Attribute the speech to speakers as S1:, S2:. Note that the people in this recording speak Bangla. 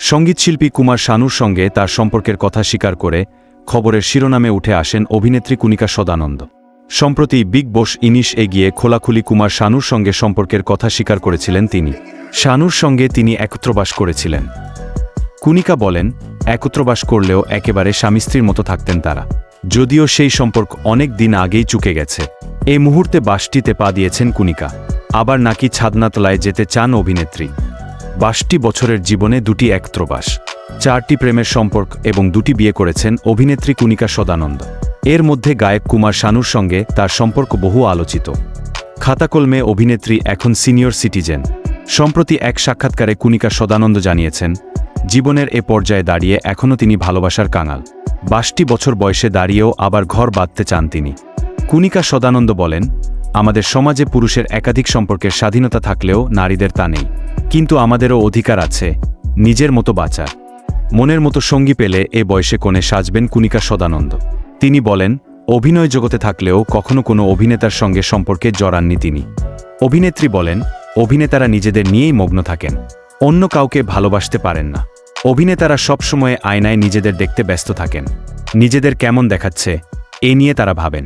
S1: সঙ্গীতশিল্পী কুমার শানুর সঙ্গে তার সম্পর্কের কথা স্বীকার করে খবরের শিরোনামে উঠে আসেন অভিনেত্রী কণিকা সদানন্দ। সম্প্রতি বিগ বস ইনিশ এগিয়ে খোলাখুলি কুমার শানুর সঙ্গে সম্পর্কের কথা স্বীকার করেছিলেন তিনি। শানুর সঙ্গে তিনি একত্রবাস করেছিলেন। কণিকা বলেন, একত্রবাস করলেও একেবারে স্বামী স্ত্রীর মতো থাকতেন তারা, যদিও সেই সম্পর্ক অনেক দিন আগেই চুকে গেছে। এই মুহূর্তে বাসটিতে পা দিয়েছেন কণিকা। আবার নাকি ছাদনাতলায় যেতে চান অভিনেত্রী। 22টি বছরের জীবনে 2টি একত্রবাস, 4টি প্রেমের সম্পর্ক এবং 2টি বিয়ে করেছেন অভিনেত্রী কণিকা সদানন্দ। এর মধ্যে গায়ক কুমার শানুর সঙ্গে তার সম্পর্ক বহু আলোচিত। খাতাকলমে অভিনেত্রী এখন সিনিয়র সিটিজেন। সম্প্রতি এক সাক্ষাৎকারে কণিকা সদানন্দ জানিয়েছেন, জীবনের এ পর্যায়ে দাঁড়িয়ে এখনও তিনি ভালোবাসার কাঙাল। 22টি বছর বয়সে দাঁড়িয়েও আবার ঘর বাঁধতে চান তিনি। কণিকা সদানন্দ বলেন, আমাদের সমাজে পুরুষের একাধিক সম্পর্কের স্বাধীনতা থাকলেও নারীদের তা নেই। কিন্তু আমাদেরও অধিকার আছে নিজের মতো বাঁচার। মনের মতো সঙ্গী পেলে এ বয়সে কোণে সাজবেন কণিকা সদানন্দ। তিনি বলেন, অভিনয় জগতে থাকলেও কখনো কোনো অভিনেতার সঙ্গে সম্পর্কে জড়াননি তিনি। অভিনেত্রী বলেন, অভিনেতারা নিজেদের নিয়েই মগ্ন থাকেন, অন্য কাউকে ভালোবাসতে পারেন না। অভিনেতারা সবসময় আয়নায় নিজেদের দেখতে ব্যস্ত থাকেন, নিজেদের কেমন দেখাচ্ছে এ নিয়ে তারা ভাবেন।